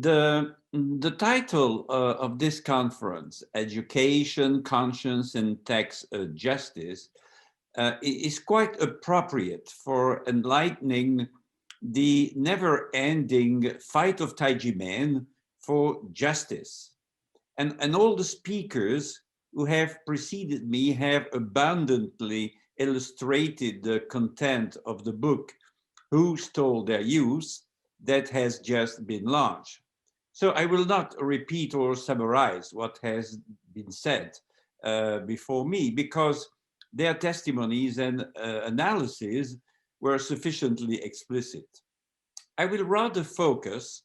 The title of this conference, Education, Conscience, and Tax Justice, is quite appropriate for enlightening the never-ending fight of Taiji men for justice. And all the speakers who have preceded me have abundantly illustrated the content of the book, Who Stole Their Youth, that has just been launched. So I will not repeat or summarize what has been said before me, because their testimonies and analyses were sufficiently explicit. I will rather focus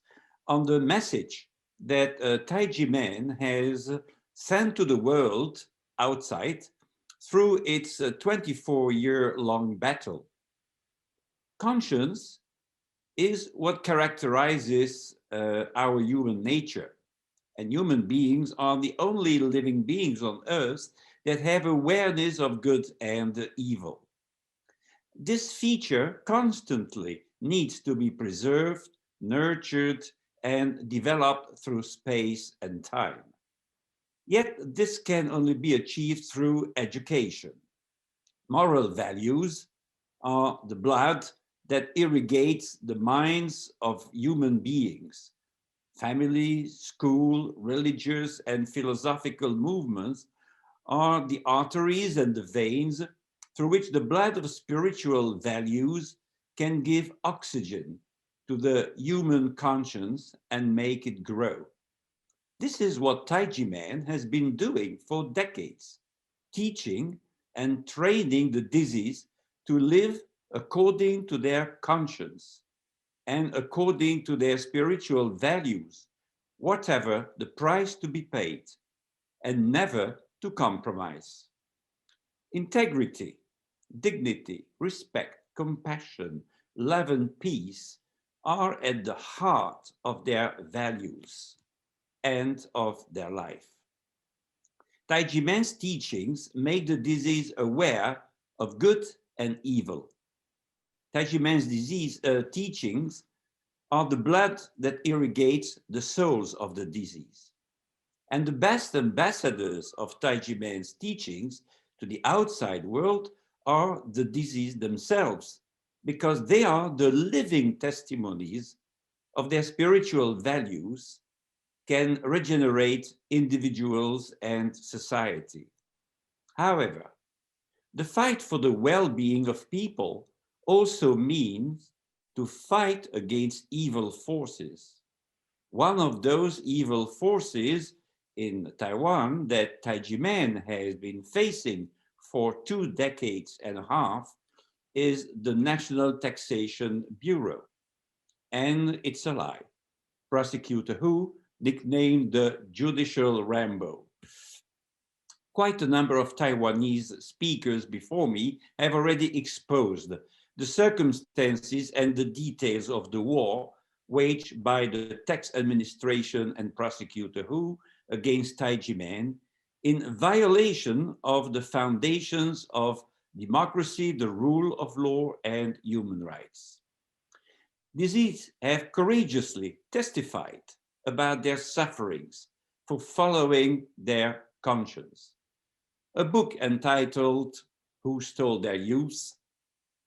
on the message that Taiji Man has sent to the world outside through its 24-year-long battle. Conscience is what characterizes our human nature. And human beings are the only living beings on earth that have awareness of good and evil. This feature constantly needs to be preserved, nurtured, and developed through space and time. Yet this can only be achieved through education. Moral values are the blood that irrigates the minds of human beings. Family, school, religious, and philosophical movements are the arteries and the veins through which the blood of spiritual values can give oxygen to the human conscience and make it grow. This is what Taiji Man has been doing for decades, teaching and training the disease to live according to their conscience and according to their spiritual values, whatever the price to be paid, and never to compromise. Integrity, dignity, respect, compassion, love, and peace are at the heart of their values and of their life. Taiji Man's teachings make the disease aware of good and evil. Taiji Man's teachings are the blood that irrigates the souls of the disease. And the best ambassadors of Taiji Man's teachings to the outside world are the disease themselves, because they are the living testimonies of their spiritual values can regenerate individuals and society. However, the fight for the well-being of people also means to fight against evil forces. One of those evil forces in Taiwan that Taiji Man has been facing for 2 decades and a half is the National Taxation Bureau and its ally, Prosecutor Hu, nicknamed the Judicial Rambo. Quite a number of Taiwanese speakers before me have already exposed the circumstances and the details of the war waged by the tax administration and Prosecutor Hu against Taiji Man in violation of the foundations of democracy, the rule of law, and human rights. These have courageously testified about their sufferings for following their conscience. A book entitled Who Stole Their Youth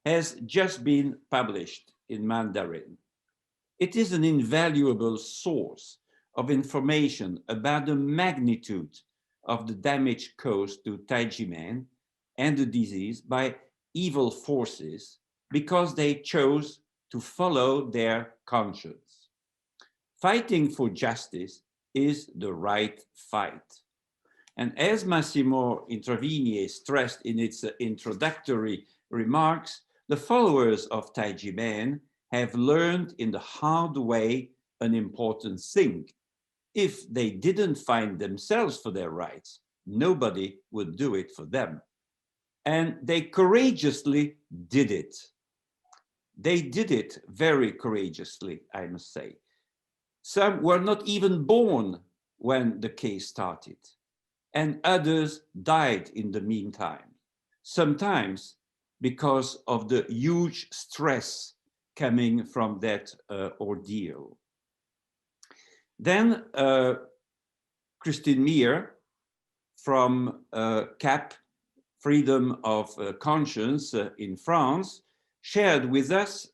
has just been published in Mandarin. It is an invaluable source of information about the magnitude of the damage caused to Taiji Man and the disease by evil forces because they chose to follow their conscience. Fighting for justice is the right fight. And as Massimo Intravini stressed in its introductory remarks, the followers of Taiji Man have learned in the hard way an important thing. If they didn't find themselves for their rights, nobody would do it for them. And they courageously did it. They did it very courageously, I must say. Some were not even born when the case started, and others died in the meantime, sometimes because of the huge stress coming from that ordeal. Then Christine Meyer from CAP, Freedom of Conscience in France, shared with us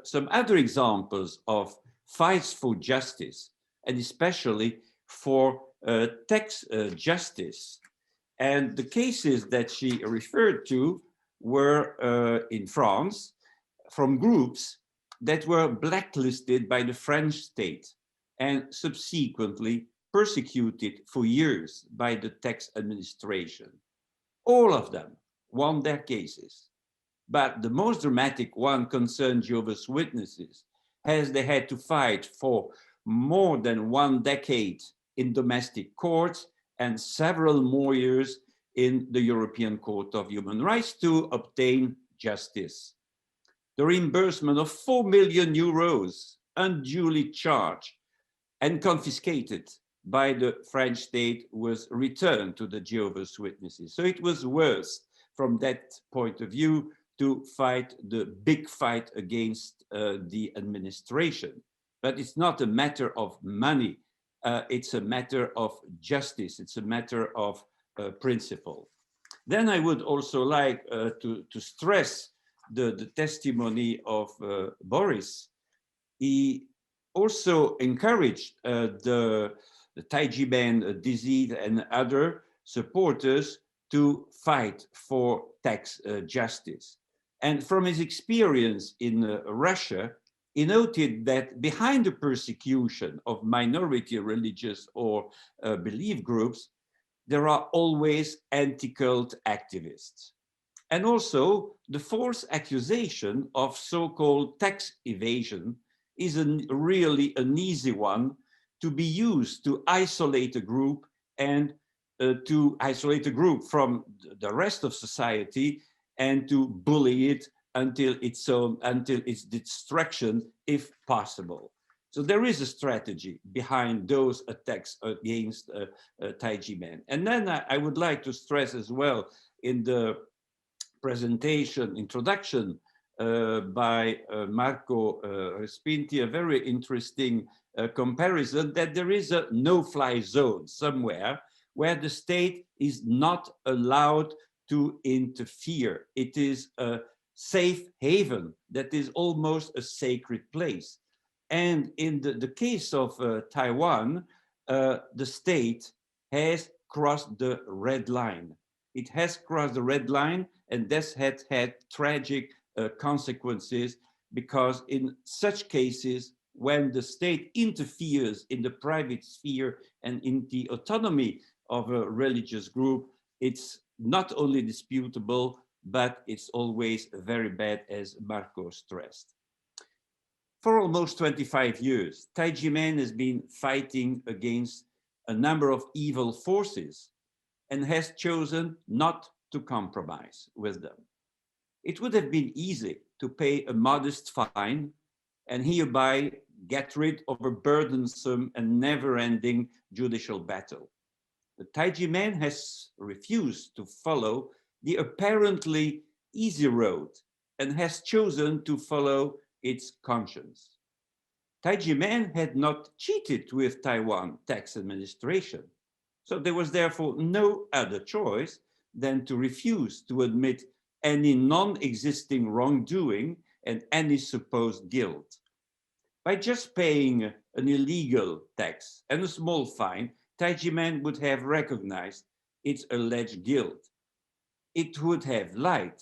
some other examples of fights for justice, and especially for tax justice. And the cases that she referred to were in France from groups that were blacklisted by the French state and subsequently persecuted for years by the tax administration. All of them won their cases. But the most dramatic one concerned Jehovah's Witnesses, as they had to fight for more than 1 decade in domestic courts and several more years in the European Court of Human Rights to obtain justice. The reimbursement of 4 million euros unduly charged and confiscated by the French state was returned to the Jehovah's Witnesses. So it was worse from that point of view to fight the big fight against the administration. But it's not a matter of money. It's a matter of justice. It's a matter of principle. Then I would also like to stress the testimony of Boris. He also encouraged the Taiji Man disease and other supporters to fight for tax justice. And from his experience in Russia, he noted that behind the persecution of minority religious or belief groups, there are always anti-cult activists. And also the false accusation of so-called tax evasion is really an easy one to be used to isolate a group and to isolate a group from the rest of society and to bully it until its destruction, if possible. So there is a strategy behind those attacks against Taiji Men. And then I would like to stress as well in the introduction by Marco Respinti, a very interesting comparison that there is a no-fly zone somewhere where the state is not allowed to interfere. It is a safe haven that is almost a sacred place. And in the case of Taiwan, the state has crossed the red line. It has crossed the red line, and this has had tragic consequences, because in such cases, when the state interferes in the private sphere and in the autonomy of a religious group, it's not only disputable, but it's always very bad, as Marco stressed. For almost 25 years, Taiji Man has been fighting against a number of evil forces and has chosen not to compromise with them. It would have been easy to pay a modest fine and hereby get rid of a burdensome and never-ending judicial battle. But Taiji Man has refused to follow the apparently easy road and has chosen to follow its conscience. Taiji Man had not cheated with Taiwan tax administration, so there was therefore no other choice than to refuse to admit any non-existing wrongdoing and any supposed guilt. By just paying an illegal tax and a small fine, Taiji Man would have recognized its alleged guilt. It would have lied.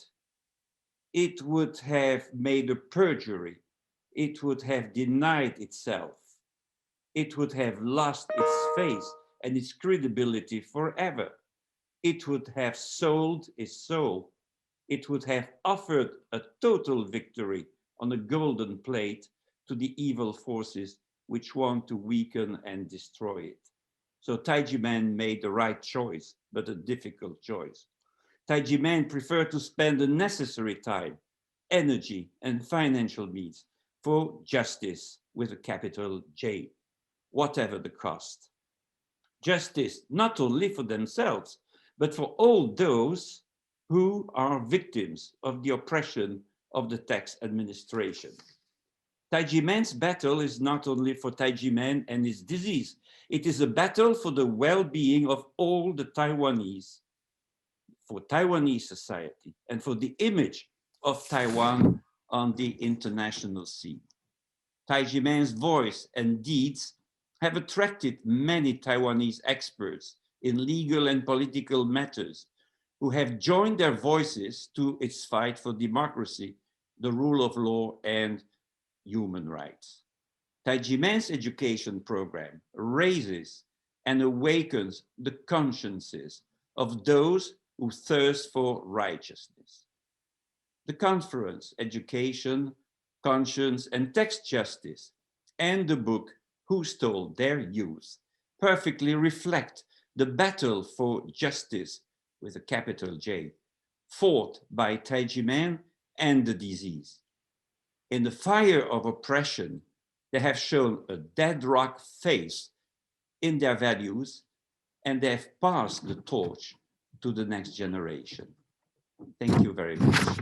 It would have made a perjury. It would have denied itself. It would have lost its face and its credibility forever. It would have sold its soul. It would have offered a total victory on a golden plate to the evil forces which want to weaken and destroy it. So Taiji Man made the right choice, but a difficult choice. Taiji Man preferred to spend the necessary time, energy, and financial means for justice with a capital J, whatever the cost. Justice not only for themselves, but for all those who are victims of the oppression of the tax administration. Taijimen's battle is not only for Taijimen and his disease, it is a battle for the well-being of all the Taiwanese, for Taiwanese society, and for the image of Taiwan on the international scene. Taijimen's voice and deeds have attracted many Taiwanese experts in legal and political matters who have joined their voices to its fight for democracy, the rule of law, and human rights. Taijimen's education program raises and awakens the consciences of those who thirst for righteousness. The conference, Education, Conscience, and Text Justice, and the book Who Stole Their Youth perfectly reflect the battle for justice with a capital J, fought by Taijimen and the disease. In the fire of oppression, they have shown a dead rock face in their values, and they have passed the torch to the next generation. Thank you very much.